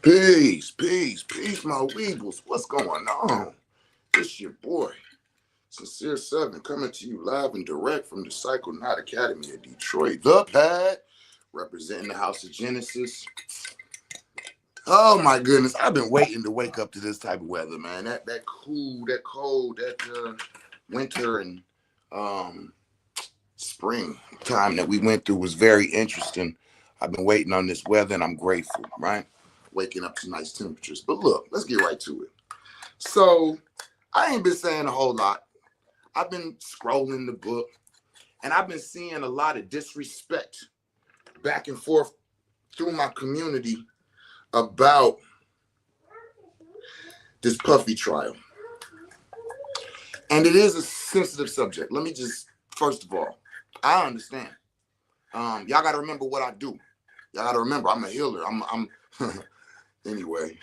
Peace, peace, peace, my Weebles. What's going on? It's your boy, Sincere Seven, coming to you live and direct from the Psychonaut Academy of Detroit. The Pad, representing the House of Genesis. Oh my goodness, I've been waiting to wake up to this type of weather, man. That cool, that cold, that winter and spring time that we went through was very interesting. I've been waiting on this weather and I'm grateful, right? Waking up to nice temperatures. But look, let's get right to it. So I ain't been saying a whole lot. I've been scrolling the book and I've been seeing a lot of disrespect back and forth through my community about this Puffy trial. And it is a sensitive subject. Let me just, first of all, I understand. Y'all got to remember what I do. Y'all got to remember I'm a healer. I'm anyway.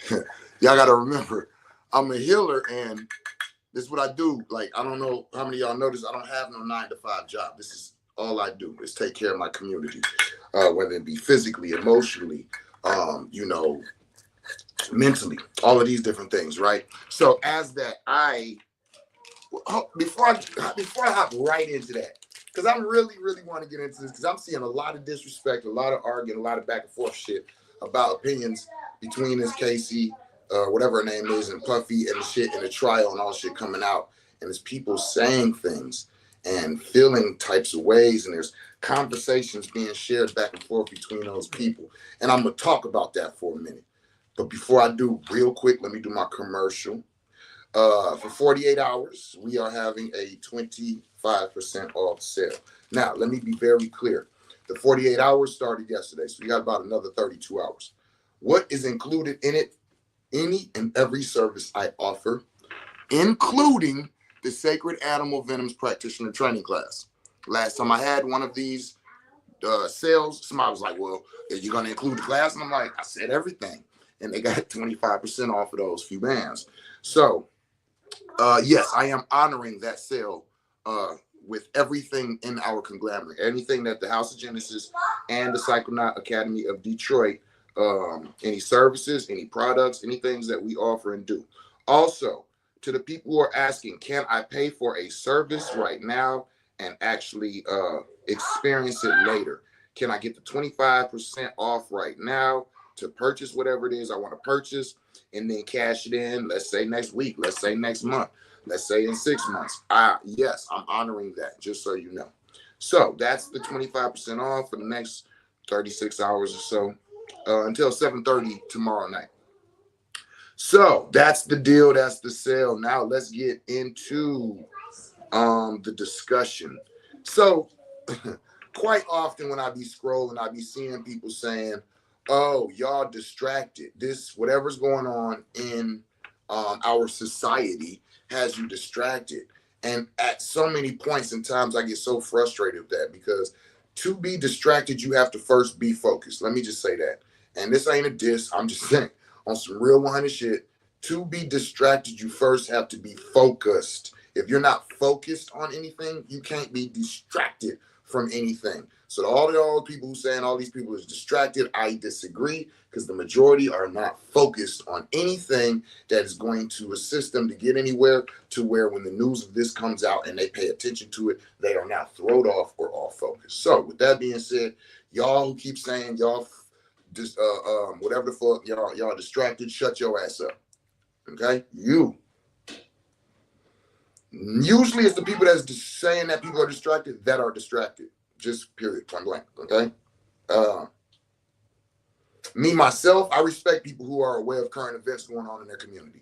Y'all got to remember I'm a healer and this is what I do. Like, I don't know how many of y'all notice I don't have no 9-to-5 job. This is all I do is take care of my community, whether it be physically, emotionally, mentally, all of these different things, right? So as that, before I hop right into that, because I really want to get into this, because I'm seeing a lot of disrespect, a lot of arguing, a lot of back and forth shit about opinions between this Casey, whatever her name is, and Puffy and the shit and the trial and all shit coming out, and there's people saying things and feeling types of ways, and there's conversations being shared back and forth between those people, and I'm gonna talk about that for a minute. But before I do, real quick, let me do my commercial. For 48 hours, we are having a 25% off sale. Now, let me be very clear. The 48 hours started yesterday, so we got about another 32 hours. What is included in it? Any and every service I offer, including the Sacred Animal Venoms Practitioner Training Class. Last time I had one of these sales, somebody was like, well, are you going to include the class? And I'm like, I said everything. And they got 25% off of those few bands. So, yes, I am honoring that sale with everything in our conglomerate. Anything that the House of Genesis and the Psychonaut Academy of Detroit, any services, any products, any things that we offer and do. Also, to the people who are asking, can I pay for a service right now and actually experience it later? Can I get the 25% off right now to purchase whatever it is I want to purchase and then cash it in, let's say next week, let's say next month, let's say in 6 months? Yes, I'm honoring that, just so you know. So that's the 25% off for the next 36 hours or so until 7:30 tomorrow night. So that's the deal. That's the sale. Now let's get into the discussion. So quite often when I be scrolling, I be seeing people saying, oh, y'all distracted. This, whatever's going on in our society has you distracted. And at so many points in times, I get so frustrated with that because to be distracted, you have to first be focused. Let me just say that. And this ain't a diss. I'm just saying on some real 100 shit. To be distracted, you first have to be focused. If you're not focused on anything, you can't be distracted from anything. So all the people who saying all these people is distracted, I disagree because the majority are not focused on anything that is going to assist them to get anywhere, to where when the news of this comes out and they pay attention to it, they are not thrown off or off focus. So with that being said, y'all who keep saying y'all just whatever the fuck y'all distracted, shut your ass up. Okay? Usually it's the people that's just saying that people are distracted that are distracted. Just period, point blank. Okay. Me myself, I respect people who are aware of current events going on in their community.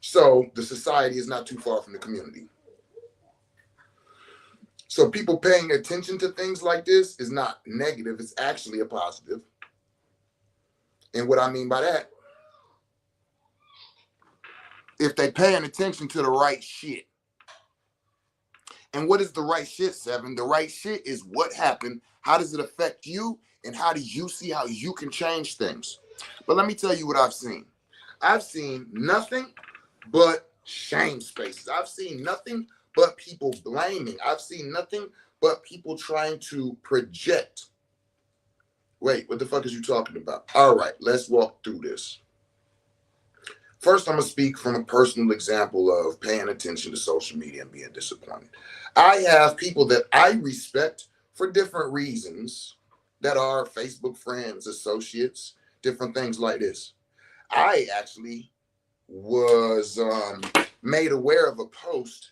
So the society is not too far from the community. So people paying attention to things like this is not negative. It's actually a positive. And what I mean by that, if they paying attention to the right shit. And what is the right shit, Seven? The right shit is what happened, how does it affect you, and how do you see how you can change things? But let me tell you what I've seen. I've seen nothing but shame spaces. I've seen nothing but people blaming. I've seen nothing but people trying to project Wait, what the fuck is you talking about? All right, let's walk through this. First, I'm going to speak from a personal example of paying attention to social media and being disappointed. I have people that I respect for different reasons that are Facebook friends, associates, different things like this. I actually was made aware of a post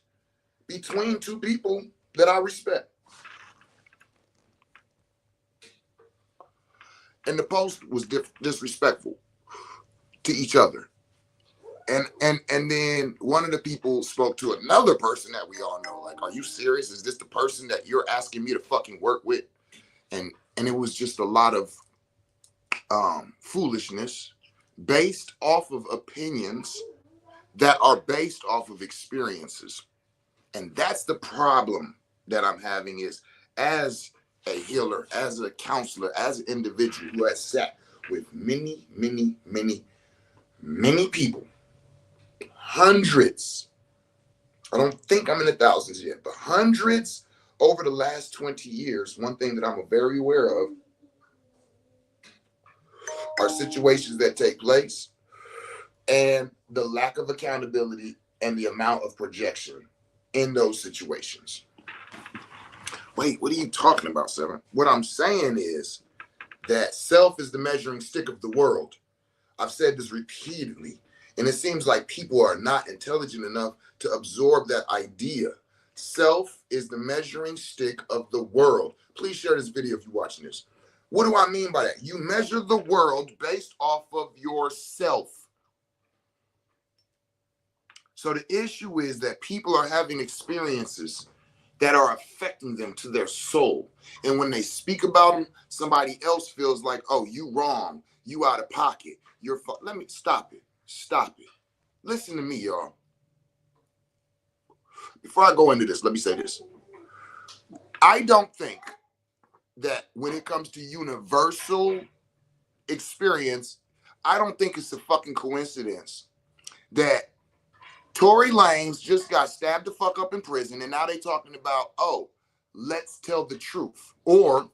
between two people that I respect. And the post was disrespectful to each other. And then one of the people spoke to another person that we all know. Like, are you serious? Is this the person that you're asking me to fucking work with? And it was just a lot of foolishness based off of opinions that are based off of experiences. And that's the problem that I'm having is as a healer, as a counselor, as an individual who has sat with many, many, many, many people, hundreds. I don't think I'm in the thousands yet, but hundreds over the last 20 years. One thing that I'm very aware of are situations that take place and the lack of accountability and the amount of projection in those situations. Wait, what are you talking about, Seven? What I'm saying is that self is the measuring stick of the world. I've said this repeatedly, and it seems like people are not intelligent enough to absorb that idea. Self is the measuring stick of the world. Please share this video if you're watching this. What do I mean by that? You measure the world based off of yourself. So the issue is that people are having experiences that are affecting them to their soul. And when they speak about them, somebody else feels like, oh, you wrong, you out of pocket, let me stop it. Stop it. Listen to me, y'all. Before I go into this, let me say this. I don't think that when it comes to universal experience, I don't think it's a fucking coincidence that Tory Lanez just got stabbed the fuck up in prison, and now they talking about, oh, let's tell the truth, or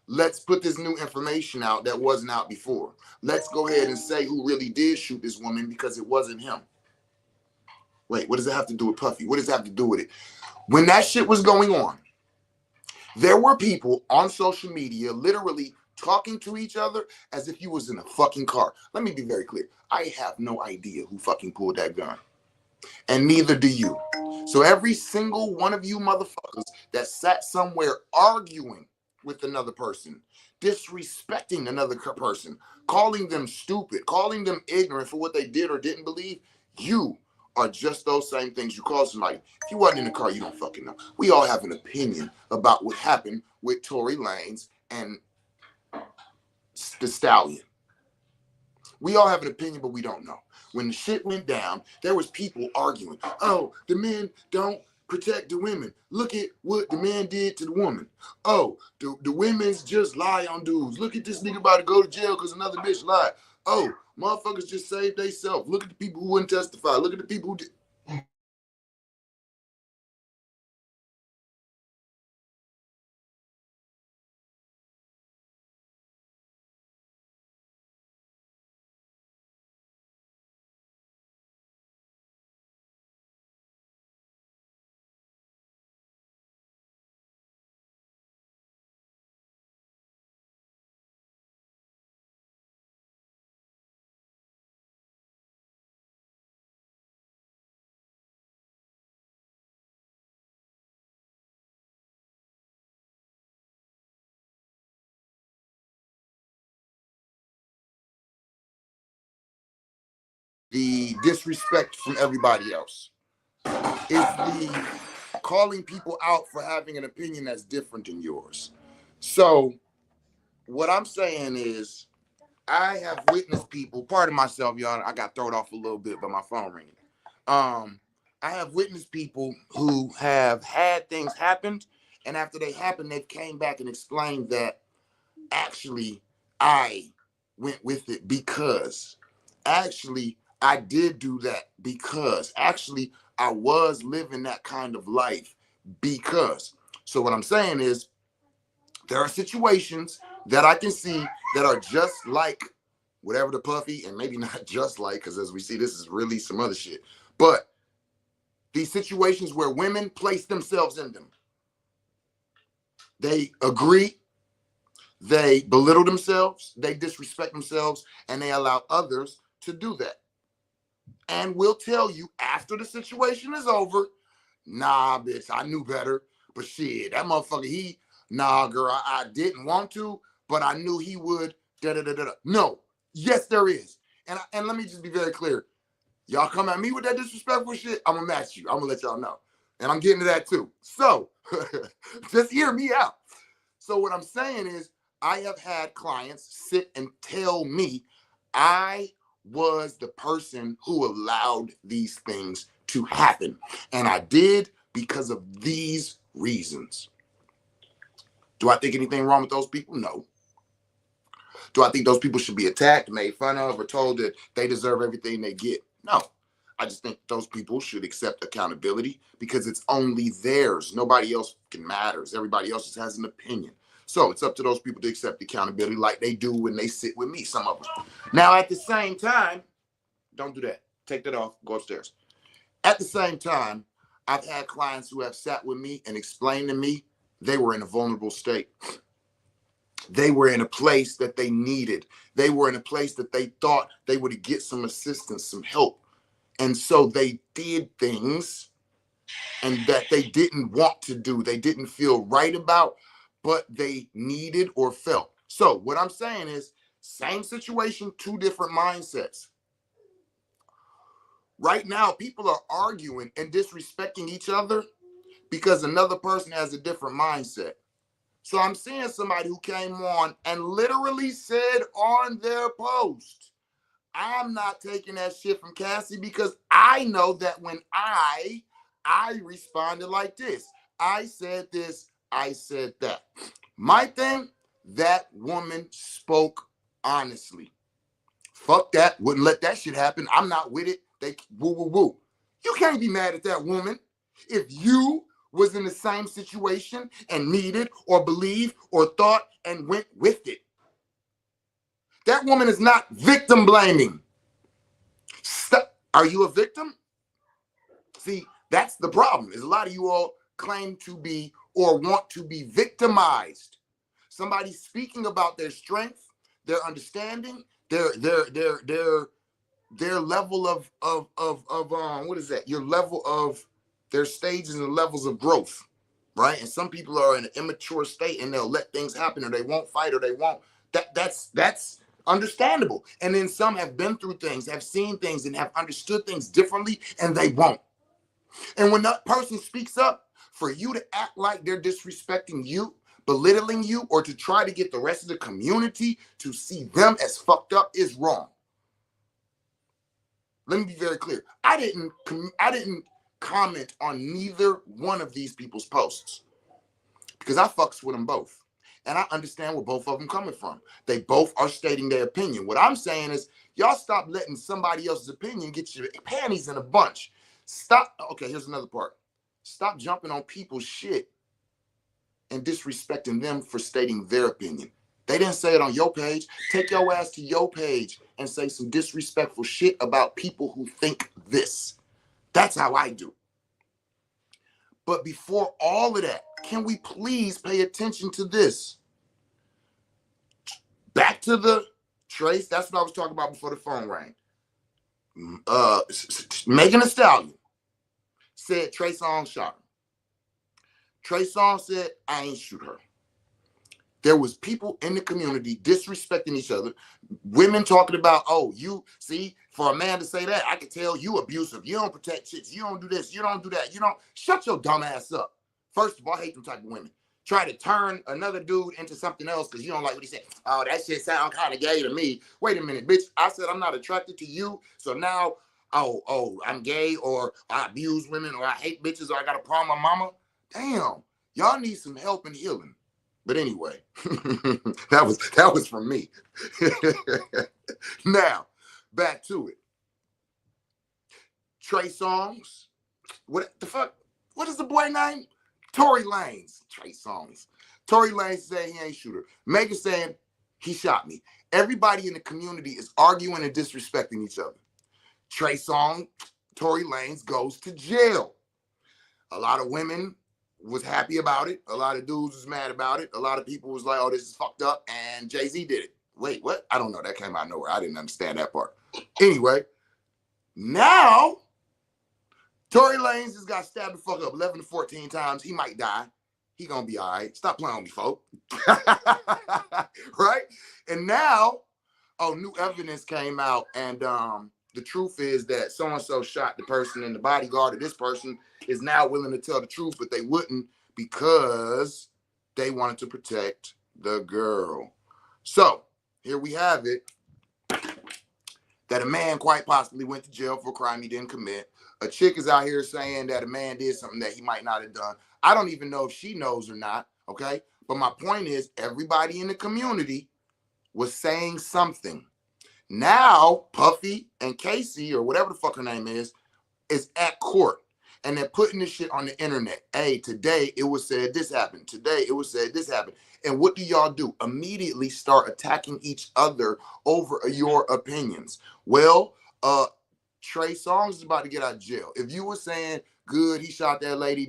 let's put this new information out that wasn't out before. Let's go ahead and say who really did shoot this woman because it wasn't him. Wait, what does it have to do with Puffy? What does it have to do with it? When that shit was going on, there were people on social media literally talking to each other as if you was in a fucking car. Let me be very clear. I have no idea who fucking pulled that gun. And neither do you. So every single one of you motherfuckers that sat somewhere arguing with another person, disrespecting another person, calling them stupid, calling them ignorant for what they did or didn't believe, you are just those same things you call somebody. If you wasn't in the car, you don't fucking know. We all have an opinion about what happened with Tory Lanez and the Stallion. We all have an opinion, but we don't know. When the shit went down, there was people arguing. Oh, the men don't protect the women. Look at what the man did to the woman. Oh, the women's just lie on dudes. Look at this nigga about to go to jail because another bitch lied. Oh, motherfuckers just saved themselves. Look at the people who wouldn't testify. Look at the people who did. The disrespect from everybody else. It's the calling people out for having an opinion that's different than yours. So what I'm saying is I have witnessed people, pardon myself, y'all, I got thrown off a little bit by my phone ringing. I have witnessed people who have had things happen, and after they happened, they've came back and explained that actually I went with it because actually I did do that because actually I was living that kind of life because. So what I'm saying is there are situations that I can see that are just like whatever the puffy, and maybe not just like, because as we see, this is really some other shit. But these situations where women place themselves in them, they agree, they belittle themselves, they disrespect themselves, and they allow others to do that. And will tell you after the situation is over, nah, bitch, I knew better. But shit, that motherfucker, nah, girl, I didn't want to, but I knew he would. Da da da da. No, yes, there is. And let me just be very clear. Y'all come at me with that disrespectful shit, I'm gonna match you. I'm gonna let y'all know. And I'm getting to that too. So just hear me out. So what I'm saying is, I have had clients sit and tell me I was the person who allowed these things to happen. And I did because of these reasons. Do I think anything wrong with those people? No. Do I think those people should be attacked, made fun of, or told that they deserve everything they get? No. I just think those people should accept accountability because it's only theirs. Nobody else can matters. Everybody else just has an opinion. So it's up to those people to accept accountability like they do when they sit with me, some of them. Now, at the same time, don't do that. Take that off. Go upstairs. At the same time, I've had clients who have sat with me and explained to me they were in a vulnerable state. They were in a place that they needed. They were in a place that they thought they would get some assistance, some help. And so they did things and that they didn't want to do, they didn't feel right about, but they needed or felt. So what I'm saying is, same situation, two different mindsets. Right now, people are arguing and disrespecting each other because another person has a different mindset. So I'm seeing somebody who came on and literally said on their post, I'm not taking that shit from Cassie because I know that when I responded like this. I said this, I said that. My thing, that woman spoke honestly. Fuck that, wouldn't let that shit happen. I'm not with it. They woo woo woo. You can't be mad at that woman. If you was in the same situation and needed or believed or thought and went with it. That woman is not victim blaming. Stop. Are you a victim? See, that's the problem, is a lot of you all claim to be or want to be victimized. Somebody speaking about their strength, their understanding, their level of what is that? Your level of their stages and levels of growth, right? And some people are in an immature state and they'll let things happen or they won't fight or they won't. That's understandable. And then some have been through things, have seen things, and have understood things differently, and they won't. And when that person speaks up, for you to act like they're disrespecting you, belittling you, or to try to get the rest of the community to see them as fucked up is wrong. Let me be very clear. I didn't comment on neither one of these people's posts because I fucks with them both. And I understand where both of them coming from. They both are stating their opinion. What I'm saying is, y'all stop letting somebody else's opinion get your panties in a bunch. Stop. Okay, here's another part. Stop jumping on people's shit and disrespecting them for stating their opinion. They didn't say it on your page. Take your ass to your page and say some disrespectful shit about people who think this. That's how I do. But before all of that, can we please pay attention to this? Back to the Trace. That's what I was talking about before the phone rang. Megan Thee Stallion said Trey Songz shot her. Trey Songz said, I ain't shoot her. There was people in the community disrespecting each other. Women talking about, oh, you see, for a man to say that, I can tell you abusive. You don't protect chicks. You don't do this. You don't do that. You don't. Shut your dumb ass up. First of all, I hate them type of women. Try to turn another dude into something else because you don't like what he said. Oh, that shit sound kind of gay to me. Wait a minute, bitch. I said I'm not attracted to you. So now, I'm gay, or I abuse women, or I hate bitches, or I got a problem with mama. Damn, y'all need some help and healing. But anyway, that was from me. Now, back to it. Trey Songz. What the fuck? What is the boy name? Tory Lanez. Trey Songz. Tory Lanez saying he ain't shoot her. Megan saying he shot me. Everybody in the community is arguing and disrespecting each other. Trey Songz, Tory Lanez goes to jail. A lot of women was happy about it. A lot of dudes was mad about it. A lot of people was like, oh, this is fucked up. And Jay-Z did it. Wait, what? I don't know. That came out of nowhere. I didn't understand that part. Anyway, now Tory Lanez just got stabbed the fuck up 11 to 14 times. He might die. He gonna be all right. Stop playing with me, folk. Right? And now, new evidence came out, and the truth is that so-and-so shot the person, and the bodyguard of this person is now willing to tell the truth, but they wouldn't because they wanted to protect the girl. So here we have it, that a man quite possibly went to jail for a crime he didn't commit. A chick is out here saying that a man did something that he might not have done. I don't even know if she knows or not, okay? But my point is, everybody in the community was saying something. Now, Puffy and Casey, or whatever the fuck her name is at court. And they're putting this shit on the internet. Hey, today it was said this happened. Today it was said this happened. And what do y'all do? Immediately start attacking each other over your opinions. Well, Trey Songz is about to get out of jail. If you were saying, good, he shot that lady,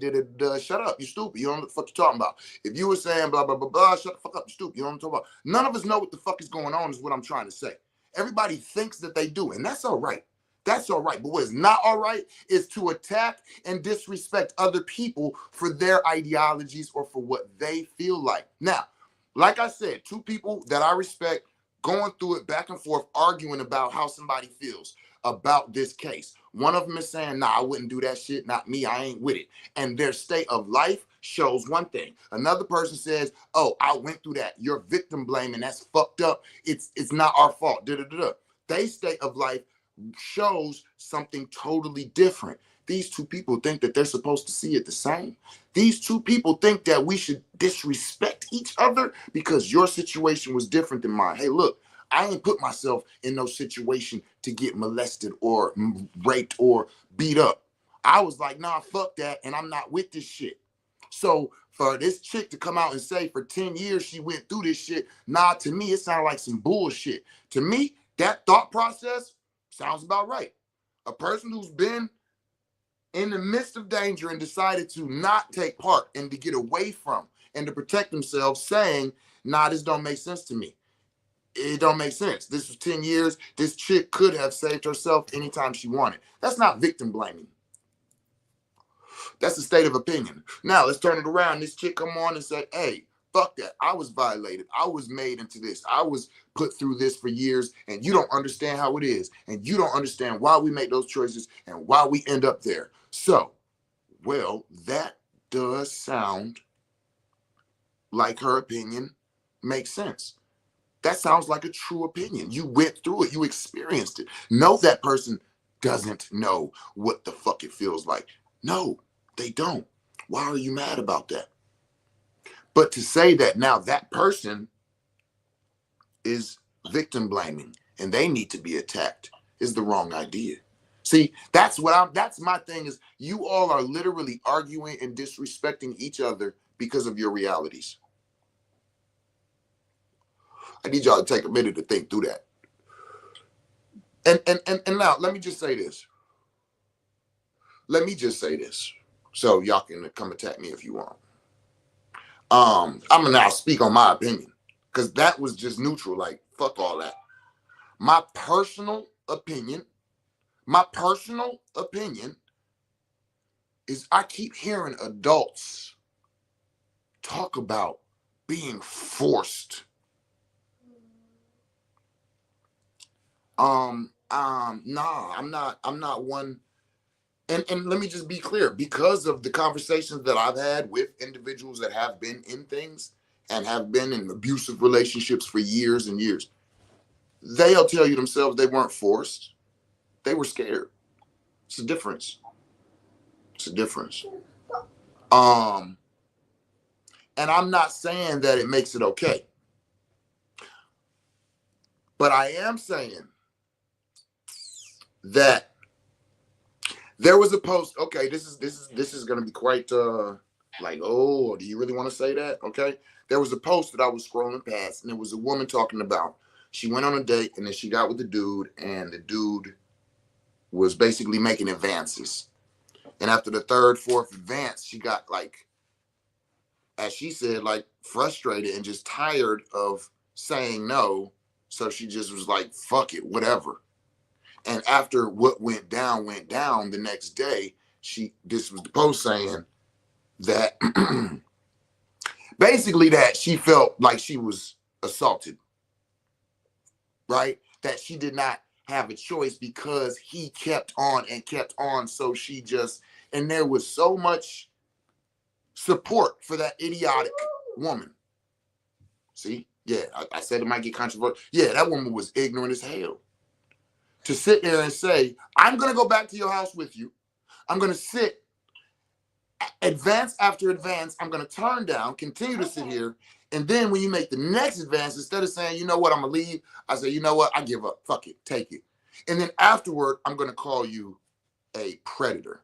shut up, you stupid. You don't know what the fuck you're talking about. If you were saying blah, blah, blah, blah, shut the fuck up, you stupid. You don't know what I'm talking about. None of us know what the fuck is going on is what I'm trying to say. Everybody thinks that they do, and that's all right. That's all right. But what is not all right is to attack and disrespect other people for their ideologies or for what they feel like. Now, like I said, two people that I respect going through it back and forth, arguing about how somebody feels about this case. One of them is saying, nah, I wouldn't do that shit. Not me. I ain't with it. And their state of life shows one thing. Another person says, oh, I went through that. You're victim blaming. That's fucked up. It's not our fault. They state of life shows something totally different. These two people think that they're supposed to see it the same. These two people think that we should disrespect each other because your situation was different than mine. Hey, look, I ain't put myself in no situation to get molested or raped or beat up. I was like, nah, fuck that, and I'm not with this shit. So for this chick to come out and say for 10 years she went through this shit, nah, to me, it sounded like some bullshit. To me, that thought process sounds about right. A person who's been in the midst of danger and decided to not take part and to get away from and to protect themselves saying, nah, this don't make sense to me. It don't make sense. This was 10 years. This chick could have saved herself anytime she wanted. That's not victim blaming. That's a state of opinion. Now, let's turn it around. This chick come on and say, hey, fuck that. I was violated. I was made into this. I was put through this for years, and you don't understand how it is. And you don't understand why we make those choices and why we end up there. So, well, that does sound like her opinion makes sense. That sounds like a true opinion. You went through it. You experienced it. No, that person doesn't know what the fuck it feels like. No, they don't. Why are you mad about that? But to say that now that person is victim blaming and they need to be attacked is the wrong idea. See, that's my thing is you all are literally arguing and disrespecting each other because of your realities. I need y'all to take a minute to think through that. And now let me just say this. So y'all can come attack me if you want. I'm gonna now speak on my opinion because that was just neutral. Like, fuck all that. My personal opinion is I keep hearing adults talk about being forced. Nah, I'm not one. And let me just be clear, because of the conversations that I've had with individuals that have been in things and have been in abusive relationships for years and years, they'll tell you themselves they weren't forced. They were scared. It's a difference. And I'm not saying that it makes it okay. But I am saying that there was a post. Okay, this is going to be quite Like, oh, do you really want to say that? Okay. There was a post that I was scrolling past, and it was a woman talking about she went on a date and then she got with the dude, and the dude was basically making advances. And after the third, fourth advance, she got like, as she said, like frustrated and just tired of saying no. So she just was like, fuck it, whatever. And after what went down the next day, this was the post saying that basically that she felt like she was assaulted, right? That she did not have a choice because he kept on and kept on. So she just, and there was so much support for that idiotic woman. See? Yeah, I said it might get controversial. Yeah, that woman was ignorant as hell. To sit there and say, I'm going to go back to your house with you. I'm going to sit advance after advance. I'm going to turn down, continue to sit here. And then when you make the next advance, instead of saying, you know what, I'm going to leave, I say, you know what, I give up. Fuck it. Take it. And then afterward, I'm going to call you a predator.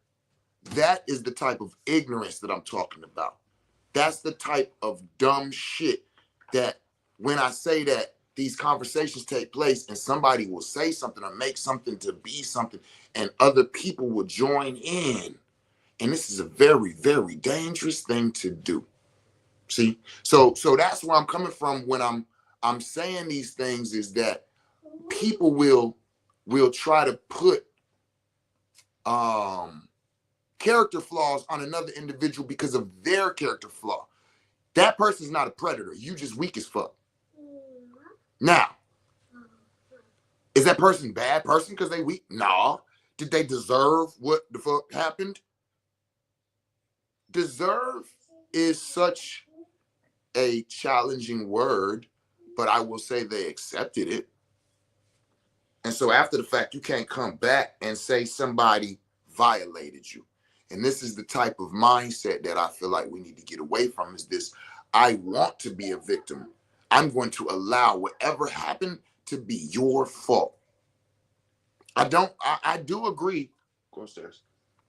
That is the type of ignorance that I'm talking about. That's the type of dumb shit that when I say that these conversations take place and somebody will say something or make something to be something and other people will join in. And this is a very, very dangerous thing to do. See? So that's where I'm coming from when I'm saying these things, is that people will try to put character flaws on another individual because of their character flaw. That person's not a predator. You just weak as fuck. Now, is that person a bad person because they weak? No. Did they deserve what the fuck happened? Deserve is such a challenging word, but I will say they accepted it. And so after the fact, you can't come back and say somebody violated you. And this is the type of mindset that I feel like we need to get away from, is this: I want to be a victim. I'm going to allow whatever happened to be your fault. I do agree. Go upstairs.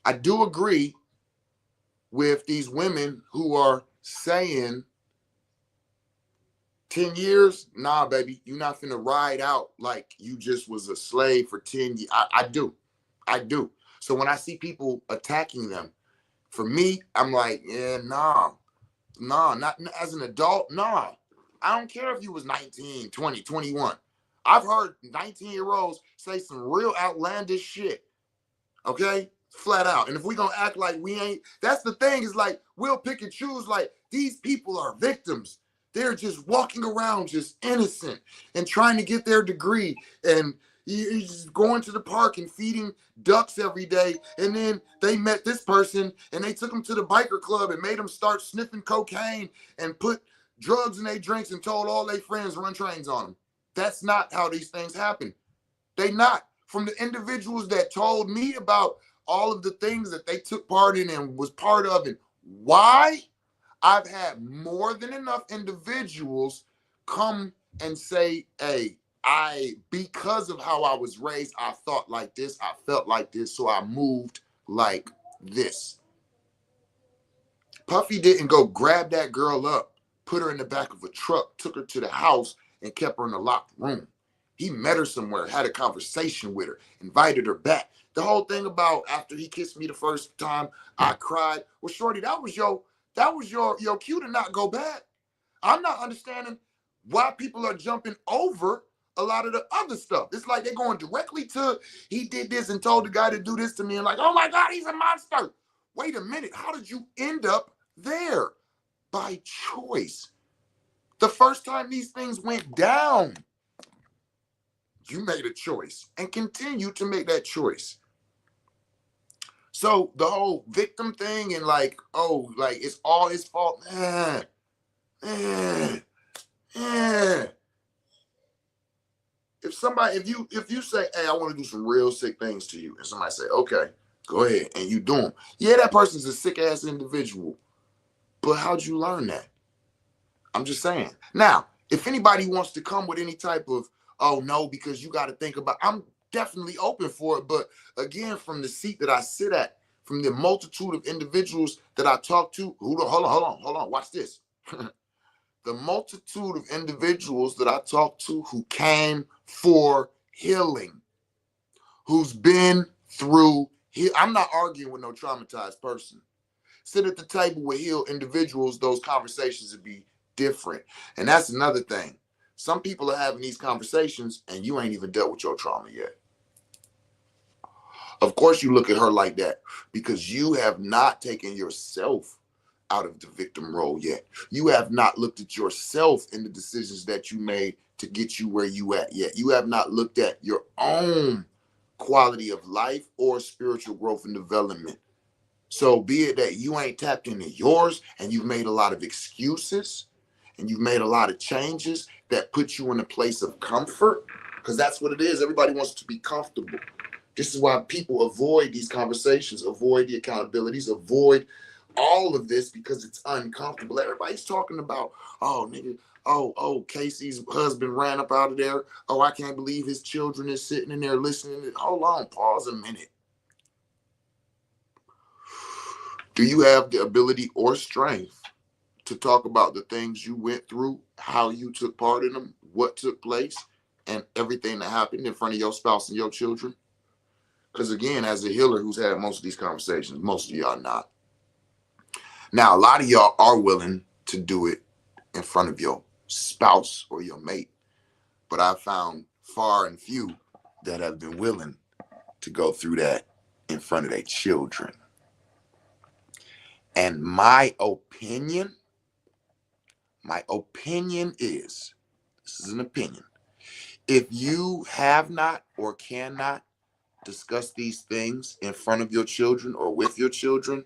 I do agree with these women who are saying 10 years, nah, baby, you're not finna ride out like you just was a slave for 10 years. I do. So when I see people attacking them, for me, I'm like, yeah, nah, not as an adult, nah. I don't care if you was 19, 20, 21. I've heard 19-year-olds say some real outlandish shit, okay? Flat out. And if we gonna act like we ain't, that's the thing, is like, we'll pick and choose, like, these people are victims. They're just walking around just innocent and trying to get their degree, and he's going to the park and feeding ducks every day. And then they met this person and they took him to the biker club and made him start sniffing cocaine and put drugs in their drinks and told all their friends to run trains on them. That's not how these things happen. They not. From the individuals that told me about all of the things that they took part in and was part of, and why, I've had more than enough individuals come and say, hey, because of how I was raised, I thought like this, I felt like this, so I moved like this. Puffy didn't go grab that girl up, put her in the back of a truck, took her to the house, and kept her in a locked room. He met her somewhere, had a conversation with her, invited her back. The whole thing about after he kissed me the first time, I cried. Well, shorty, that was your cue to not go back. I'm not understanding why people are jumping over a lot of the other stuff. It's like they're going directly to, he did this and told the guy to do this to me, and like, oh my God, he's a monster. Wait a minute, how did you end up there? By choice. The first time these things went down, you made a choice and continue to make that choice. So the whole victim thing and like, oh, like it's all his fault. If you say, hey, I want to do some real sick things to you, and somebody say, okay, go ahead, and you do them. Yeah, that person's a sick ass individual. But how'd you learn that? I'm just saying. Now, if anybody wants to come with any type of, oh no, because you got to think about, I'm definitely open for it. But again, from the seat that I sit at, from the multitude of individuals that I talked to, hold on, watch this. The multitude of individuals that I talked to who came for healing, who's been through, I'm not arguing with no traumatized person. Sit at the table with healed individuals, those conversations would be different. And that's another thing. Some people are having these conversations and you ain't even dealt with your trauma yet. Of course you look at her like that because you have not taken yourself out of the victim role yet. You have not looked at yourself in the decisions that you made to get you where you at yet. You have not looked at your own quality of life or spiritual growth and development. So be it that you ain't tapped into yours and you've made a lot of excuses and you've made a lot of changes that put you in a place of comfort, because that's what it is. Everybody wants to be comfortable. This is why people avoid these conversations, avoid the accountabilities, avoid all of this because it's uncomfortable. Everybody's talking about, oh, nigga, Casey's husband ran up out of there. Oh, I can't believe his children is sitting in there listening. Hold on, pause a minute. Do you have the ability or strength to talk about the things you went through, how you took part in them, what took place, and everything that happened in front of your spouse and your children? Because again, as a healer who's had most of these conversations, most of y'all not. Now, a lot of y'all are willing to do it in front of your spouse or your mate, but I found far and few that have been willing to go through that in front of their children. And my opinion is, this is an opinion, if you have not or cannot discuss these things in front of your children or with your children,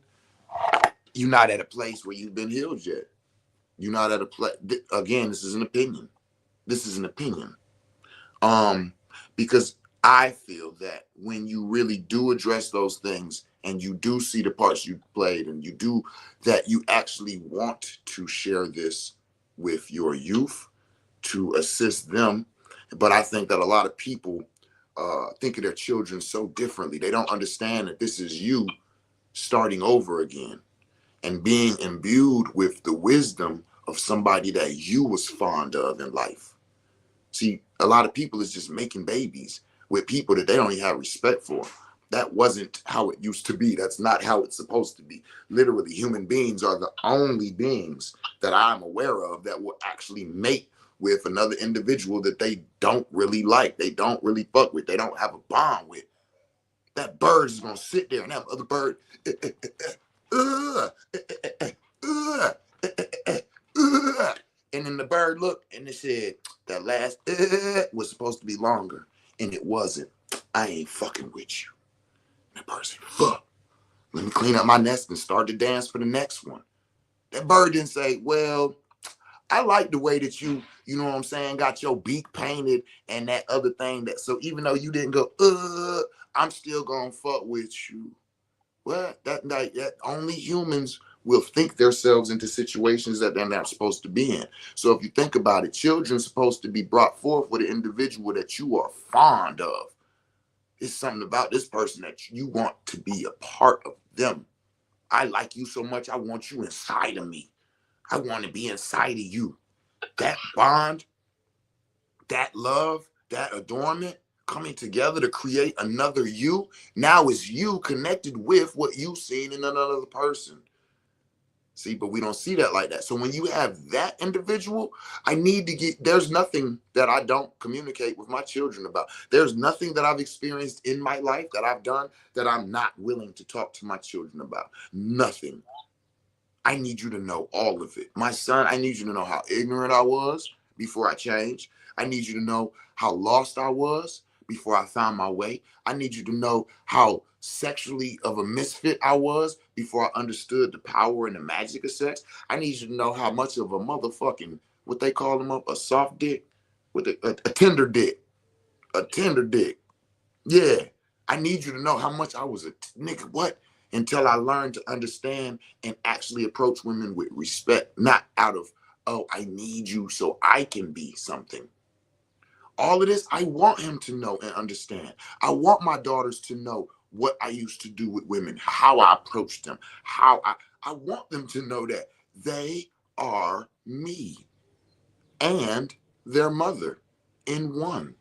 you're not at a place where you've been healed yet. You're not at a place, again, this is an opinion. This is an opinion. Because I feel that when you really do address those things and you do see the parts you played and you do that, you actually want to share this with your youth to assist them. But I think that a lot of people think of their children so differently. They don't understand that this is you starting over again and being imbued with the wisdom of somebody that you was fond of in life. See, a lot of people is just making babies with people that they don't even have respect for. That wasn't how it used to be. That's not how it's supposed to be. Literally, human beings are the only beings that I'm aware of that will actually mate with another individual that they don't really like, they don't really fuck with, they don't have a bond with. That bird is gonna sit there and that other bird, and then the bird looked and it said that last was supposed to be longer, and it wasn't. I ain't fucking with you. And that bird said, fuck. Let me clean up my nest and start to dance for the next one. That bird didn't say, well, I like the way that you know what I'm saying, got your beak painted and that other thing that, so even though you didn't go, I'm still gonna fuck with you. Well, that only humans will think themselves into situations that they're not supposed to be in. So if you think about it, children supposed to be brought forth with an individual that you are fond of. It's something about this person that you want to be a part of them. I like you so much, I want you inside of me. I want to be inside of you. That bond, that love, that adornment coming together to create another you. Now is you connected with what you've seen in another person. See, but we don't see that like that. So when you have that individual, I need to get, there's nothing that I don't communicate with my children about. There's nothing that I've experienced in my life that I've done that I'm not willing to talk to my children about. Nothing. I need you to know all of it. My son, I need you to know how ignorant I was before I changed. I need you to know how lost I was before I found my way. I need you to know how sexually of a misfit I was before I understood the power and the magic of sex. I need you to know how much of a motherfucking, what they call them up, a soft dick, with a tender dick, a tender dick. Yeah, I need you to know how much I was a nigga. What? Until I learned to understand and actually approach women with respect, not out of, oh, I need you so I can be something. All of this, I want him to know and understand. I want my daughters to know what I used to do with women, how I approached them, how I want them to know that they are me and their mother in one.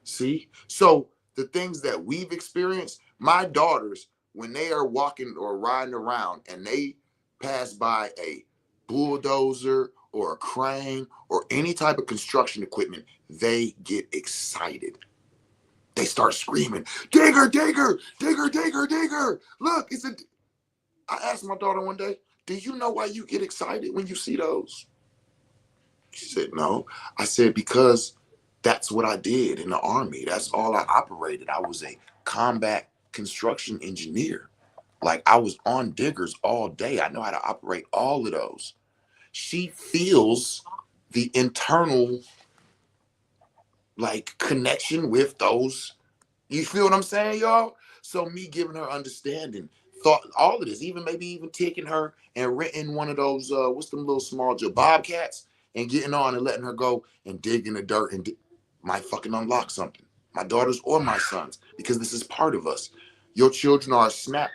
See? So the things that we've experienced, my daughters, when they are walking or riding around and they pass by a bulldozer or a crane or any type of construction equipment, they get excited. They start screaming, digger, digger, digger, digger, digger. Look, it's a. I asked my daughter one day, do you know why you get excited when you see those? She said, no. I said, because that's what I did in the Army. That's all I operated. I was a combat construction engineer. Like I was on diggers all day. I know how to operate all of those. She feels the internal like connection with those. You feel what I'm saying, y'all? So me giving her understanding, thought all of this, even maybe even taking her and renting one of those what's them little small bobcats and getting on and letting her go and dig in the dirt and might fucking unlock something. My daughters or my sons, because this is part of us. Your children are a snap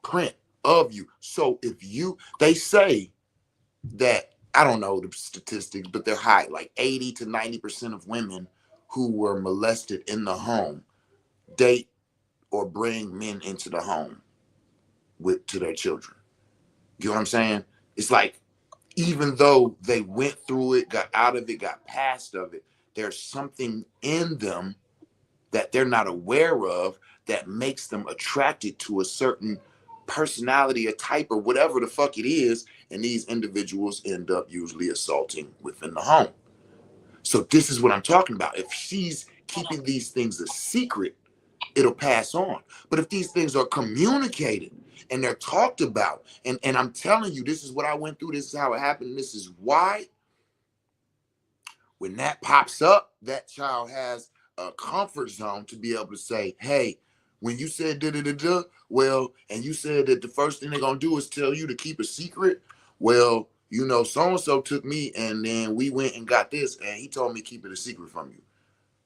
print of you. So if you, they say that, I don't know the statistics, but they're high, like 80 to 90% of women who were molested in the home date or bring men into the home with to their children. You know what I'm saying? It's like even though they went through it, got out of it, got past of it, there's something in them that they're not aware of that makes them attracted to a certain personality or type or whatever the fuck it is, and these individuals end up usually assaulting within the home. So this is what I'm talking about. If she's keeping these things a secret, it'll pass on. But if these things are communicated and they're talked about, and I'm telling you, this is what I went through, this is how it happened, this is why, when that pops up, that child has a comfort zone to be able to say, hey, when you said da da da da, well, and you said that the first thing they're gonna do is tell you to keep a secret, well, you know, so and so took me and then we went and got this and he told me keep it a secret from you.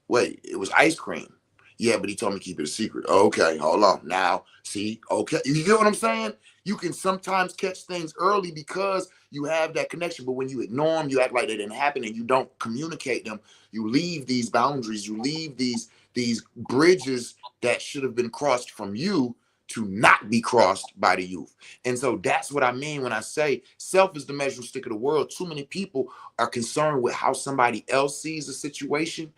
Wait, it was ice cream. Yeah, but he told me keep it a secret. Okay, hold on. Now, see, okay. You get what I'm saying? You can sometimes catch things early because you have that connection, but when you ignore them, you act like they didn't happen and you don't communicate them, you leave these boundaries, you leave these bridges that should have been crossed from you to not be crossed by the youth. And so that's what I mean when I say self is the measuring stick of the world. Too many people are concerned with how somebody else sees a situation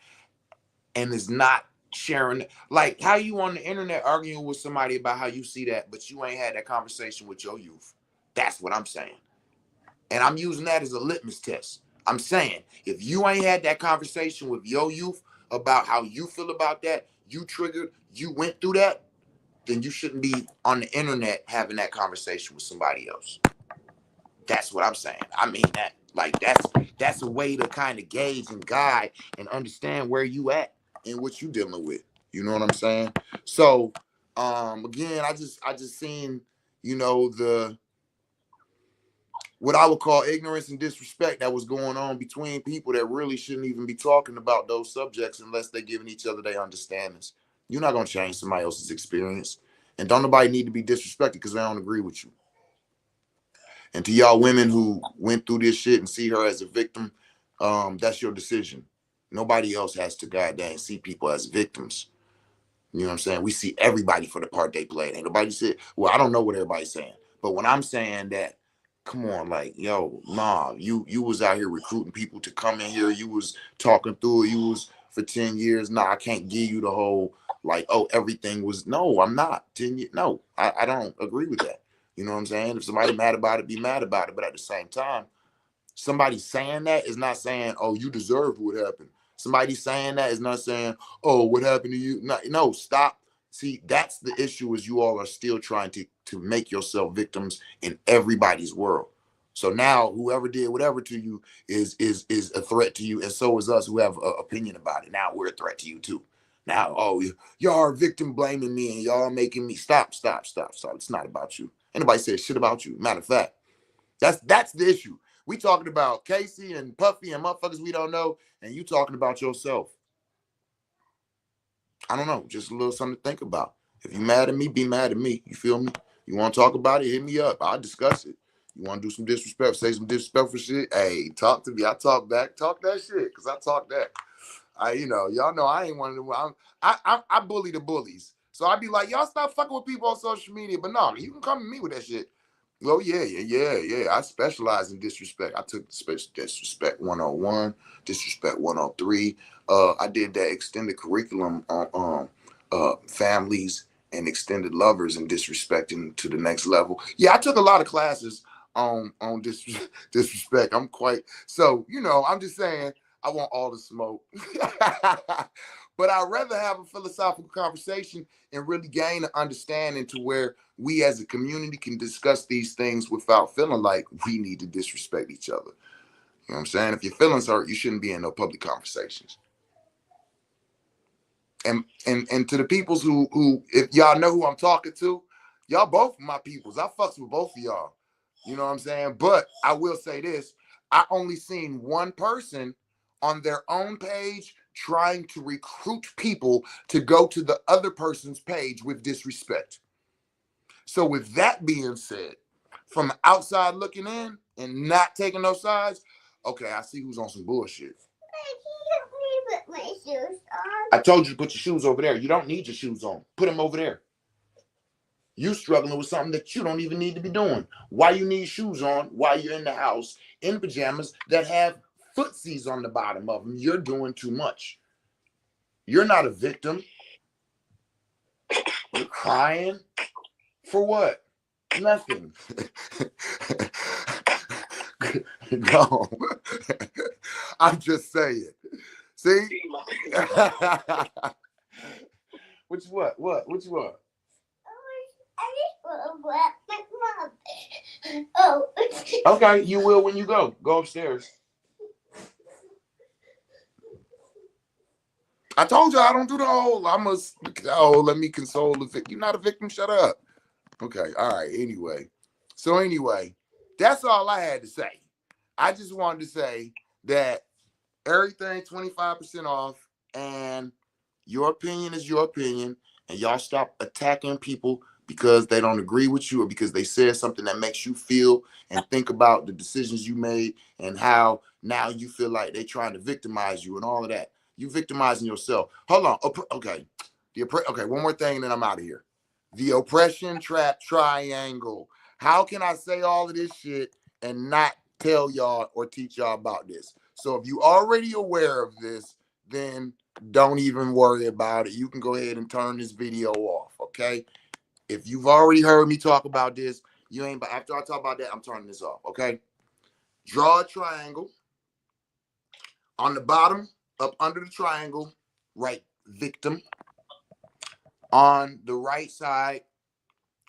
and is not sharing. Like how you on the internet arguing with somebody about how you see that, but you ain't had that conversation with your youth. That's what I'm saying. And I'm using that as a litmus test. I'm saying if you ain't had that conversation with your youth about how you feel about that, you triggered, you went through that, then you shouldn't be on the internet having that conversation with somebody else. That's what I'm saying. I mean that. Like that's a way to kind of gauge and guide and understand where you at and what you dealing with. You know what I'm saying? So again, I just seen, you know, the what I would call ignorance and disrespect that was going on between people that really shouldn't even be talking about those subjects unless they're giving each other their understandings. You're not gonna change somebody else's experience. And don't nobody need to be disrespected because they don't agree with you. And to y'all women who went through this shit and see her as a victim, that's your decision. Nobody else has to goddamn see people as victims. You know what I'm saying? We see everybody for the part they played. Ain't nobody said, well, I don't know what everybody's saying. But when I'm saying that, come on, like, yo, nah, you was out here recruiting people to come in here. You was talking through it. You was for 10 years. Nah, I can't give you the whole, like, oh, everything was, no, I'm not. 10 years. No, I don't agree with that. You know what I'm saying? If somebody mad about it, be mad about it. But at the same time, somebody saying that is not saying, oh, you deserved what happened. Somebody saying that is not saying, oh, what happened to you? No, no, stop. See, that's the issue is you all are still trying to make yourself victims in everybody's world. So now whoever did whatever to you is a threat to you. And so is us who have an opinion about it. Now we're a threat to you too. Now, oh, y'all are victim blaming me and y'all making me stop. It's not about you. Anybody said shit about you. Matter of fact, that's the issue. We talking about Casey and Puffy and motherfuckers we don't know, and you talking about yourself. I don't know, just a little something to think about. If you mad at me, be mad at me. You feel me? You want to talk about it? Hit me up. I'll discuss it. You want to do some disrespect, say some disrespectful shit? Hey, talk to me. I talk back. Talk that shit, cause I talk that. Y'all know I ain't one of them. I bully the bullies. So I be like, y'all stop fucking with people on social media. But no, you can come to me with that shit. Well, yeah. I specialize in disrespect. I took disrespect 101, disrespect 103. I did that extended curriculum on families and extended lovers and disrespecting to the next level. Yeah, I took a lot of classes on disrespect. I'm quite so, I'm just saying I want all the smoke. But I'd rather have a philosophical conversation and really gain an understanding to where we as a community can discuss these things without feeling like we need to disrespect each other. You know what I'm saying? If your feelings hurt, you shouldn't be in no public conversations. And to the peoples who if y'all know who I'm talking to, y'all both my peoples. I fucks with both of y'all. You know what I'm saying? But I will say this: I only seen one person on their own page trying to recruit people to go to the other person's page with disrespect. So with that being said, from outside looking in and not taking no sides, okay, I see who's on some bullshit. Put my shoes on. I told you to put your shoes over there. You don't need your shoes on. Put them over there. You struggling with something that you don't even need to be doing. Why you need shoes on while you're in the house in pajamas that have footsies on the bottom of them? You're doing too much. You're not a victim. You're crying for what? Nothing. No. I'm just saying. See? Which what? Which what? I just want to wrap my mom. Oh. Okay, you will when you go. Go upstairs. I told you I don't do the whole. Let me console the victim. You're not a victim. Shut up. Okay. All right. Anyway. That's all I had to say. I just wanted to say that everything 25% off, and your opinion is your opinion, and y'all stop attacking people because they don't agree with you or because they said something that makes you feel and think about the decisions you made and how now you feel like they're trying to victimize you and all of that. You victimizing yourself. Hold on. Okay. Okay, one more thing, and then I'm out of here. The oppression trap triangle. How can I say all of this shit and not tell y'all or teach y'all about this? So if you already aware of this, then don't even worry about it. You can go ahead and turn this video off, okay? If you've already heard me talk about this, you ain't. But after I talk about that, I'm turning this off, okay? Draw a triangle. On the bottom, up under the triangle, write victim. On the right side,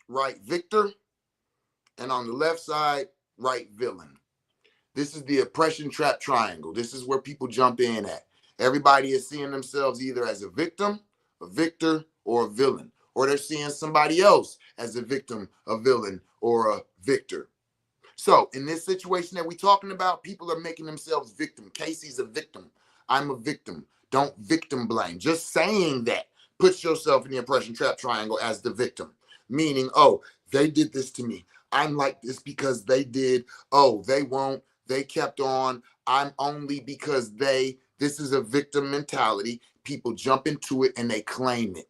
write victor. And on the left side, write villain. This is the oppression trap triangle. This is where people jump in at. Everybody is seeing themselves either as a victim, a victor, or a villain. Or they're seeing somebody else as a victim, a villain, or a victor. So in this situation that we're talking about, people are making themselves victim. Casey's a victim. I'm a victim. Don't victim blame. Just saying that puts yourself in the oppression trap triangle as the victim. Meaning, oh, they did this to me. I'm like this because they did. Oh, they won't. They kept on. I'm only because this is a victim mentality. People jump into it and they claim it.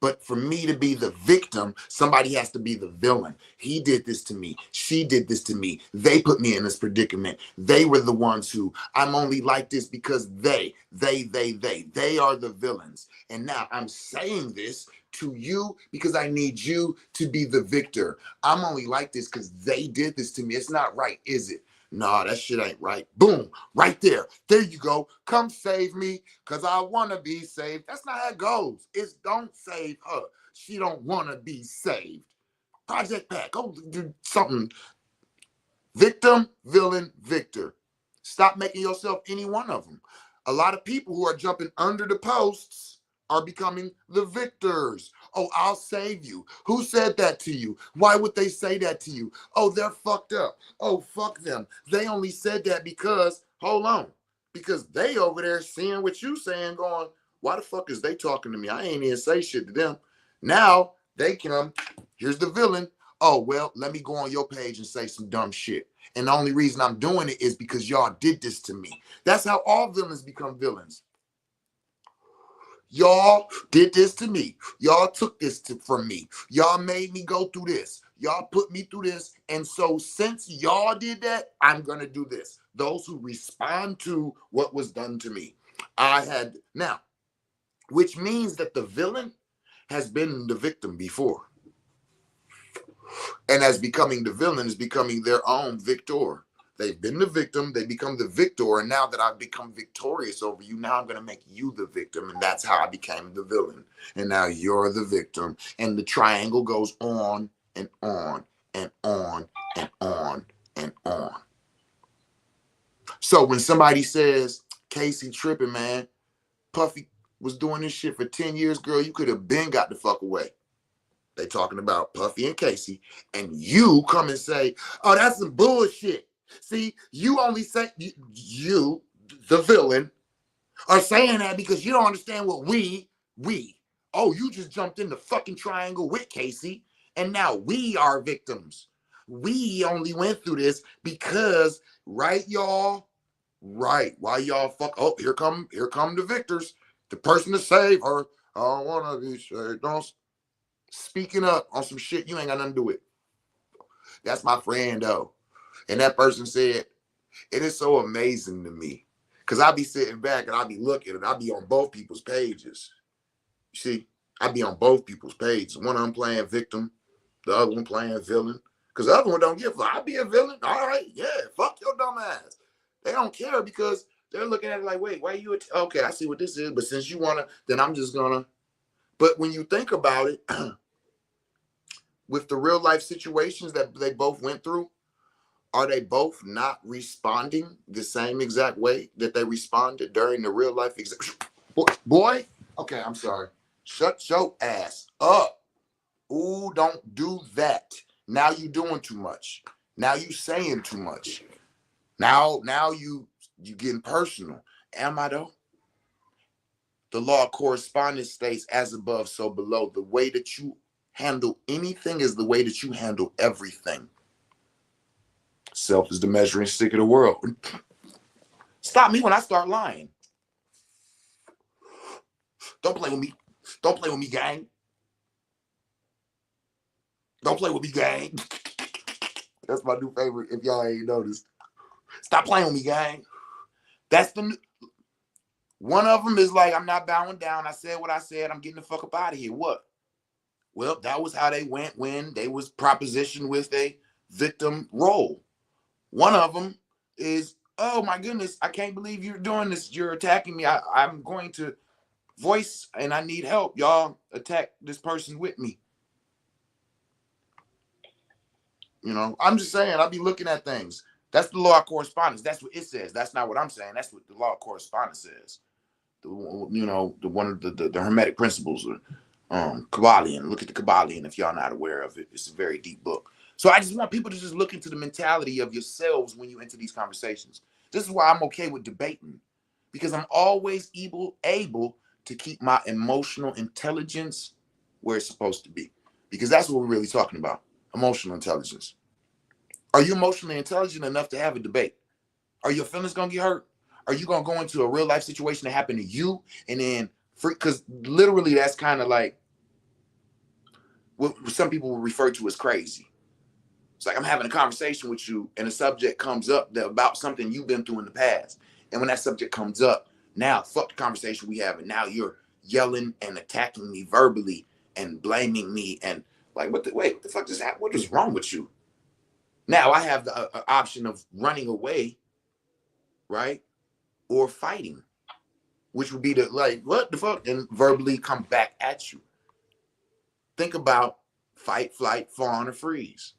But for me to be the victim, somebody has to be the villain. He did this to me. She did this to me. They put me in this predicament. They were the ones who, I'm only like this because they are the villains. And now I'm saying this to you because I need you to be the victor. I'm only like this because they did this to me. It's not right, is it? Nah, that shit ain't right. Boom, right there. There you go. Come save me because I want to be saved. That's not how it goes. It's don't save her. She don't want to be saved. Project Pat, go do something. Victim, villain, victor. Stop making yourself any one of them. A lot of people who are jumping under the posts are becoming the victors. Oh, I'll save you. Who said that to you? Why would they say that to you? Oh, they're fucked up. Oh, fuck them. They only said that because, hold on, because they over there seeing what you saying going, why the fuck is they talking to me? I ain't even say shit to them. Now they come, here's the villain. Oh, well, let me go on your page and say some dumb shit. And the only reason I'm doing it is because y'all did this to me. That's how all villains become villains. Y'all did this to me. Y'all took this from me. Y'all made me go through this. Y'all put me through this. And so since y'all did that, I'm going to do this. Those who respond to what was done to me. Now, which means that the villain has been the victim before. And as becoming the villain is becoming their own victor. They've been the victim, they become the victor, and now that I've become victorious over you, now I'm going to make you the victim, and that's how I became the villain. And now you're the victim, and the triangle goes on and on and on and on and on. So when somebody says, Casey tripping, man, Puffy was doing this shit for 10 years, girl, you could have been got the fuck away. They talking about Puffy and Casey, and you come and say, oh, that's some bullshit. See, you only say, you, the villain, are saying that because you don't understand what oh, you just jumped in the fucking triangle with Casey, and now we are victims. We only went through this because, right, y'all? Right. Why y'all fuck? Oh, here come the victors. The person to save her. I don't want to be saved. Don't. Speaking up on some shit you ain't got nothing to do with. That's my friend, though. And that person said, it is so amazing to me. Because I be sitting back and I be looking and I be on both people's pages. You see, I be on both people's pages. One of them playing victim, the other one playing villain. Because the other one don't give a fuck. I be a villain. All right, yeah, fuck your dumb ass. They don't care because they're looking at it like, wait, why you? Okay, I see what this is. But since you want to, then I'm just going to. But when you think about it, with the real life situations that they both went through, are they both not responding the same exact way that they responded during the real life? Boy, okay, I'm sorry. Shut your ass up. Ooh, don't do that. Now you doing too much. Now you saying too much. Now you getting personal. Am I though? The law of correspondence states as above, so below. The way that you handle anything is the way that you handle everything. Self is the measuring stick of the world. Stop me when I start lying. Don't play with me. Don't play with me, gang. Don't play with me, gang. That's my new favorite, if y'all ain't noticed. Stop playing with me, gang. That's the new. One of them is like, I'm not bowing down. I said what I said. I'm getting the fuck up out of here. What? Well, that was how they went when they was propositioned with a victim role. One of them is, oh my goodness, I can't believe you're doing this. You're attacking me. I'm going to voice and I need help. Y'all attack this person with me. You know, I'm just saying, I'll be looking at things. That's the law of correspondence. That's what it says. That's not what I'm saying. That's what the law of correspondence says. You know, the one of the Hermetic principles, Kabbalion. Look at the Kabbalion if y'all not aware of it. It's a very deep book. So I just want people to just look into the mentality of yourselves when you enter these conversations. This is why I'm okay with debating, because I'm always able to keep my emotional intelligence where it's supposed to be, because that's what we're really talking about. Emotional intelligence. Are you emotionally intelligent enough to have a debate? Are your feelings gonna get hurt? Are you gonna go into a real life situation that happened to you and then because literally that's kind of like what some people will refer to as crazy. It's like I'm having a conversation with you and a subject comes up about something you've been through in the past. And when that subject comes up, now fuck the conversation we have, and now you're yelling and attacking me verbally and blaming me and like, what the fuck just happened? What is wrong with you? Now I have the option of running away, right? Or fighting, which would be the like, what the fuck? And verbally come back at you. Think about fight, flight, fawn, or freeze.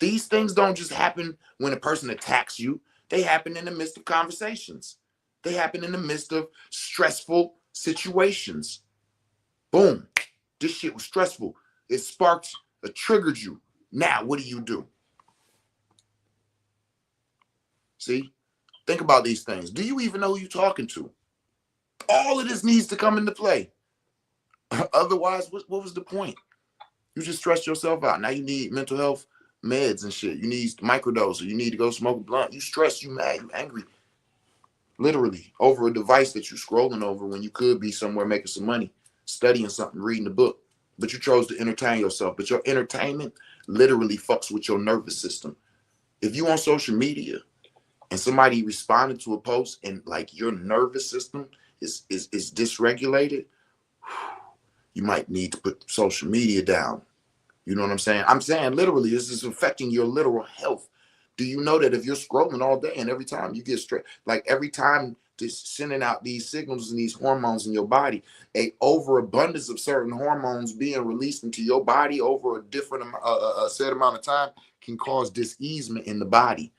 These things don't just happen when a person attacks you. They happen in the midst of conversations. They happen in the midst of stressful situations. Boom. This shit was stressful. It sparked, it triggered you. Now, what do? See? Think about these things. Do you even know who you're talking to? All of this needs to come into play. Otherwise, what was the point? You just stressed yourself out. Now you need mental health meds and shit. You need microdose, or you need to go smoke a blunt. You stressed, you mad, you angry, literally over a device that you scrolling over when you could be somewhere making some money, studying something, reading a book. But you chose to entertain yourself. But your entertainment literally fucks with your nervous system. If you on social media and somebody responded to a post and like your nervous system is dysregulated, you might need to put social media down. You know what I'm saying? I'm saying literally, this is affecting your literal health. Do you know that if you're scrolling all day and every time you get stressed, like every time just sending out these signals and these hormones in your body, a overabundance of certain hormones being released into your body over a different a set amount of time can cause diseasement in the body.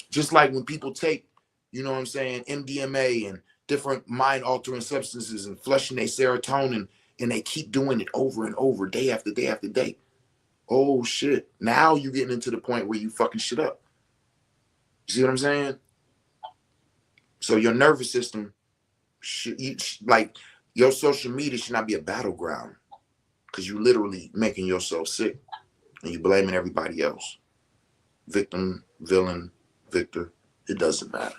Just like when people take, you know what I'm saying, MDMA and different mind altering substances and flushing their serotonin, and they keep doing it over and over, day after day after day. Oh shit. Now you're getting into the point where you fucking shit up. You see what I'm saying? So your nervous system like your social media should not be a battleground, because you literally making yourself sick and you blaming everybody else. Victim, villain, victor, it doesn't matter.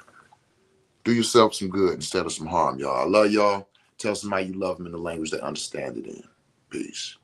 Do yourself some good instead of some harm, y'all. I love y'all. Tell somebody you love them in the language they understand it in. Peace.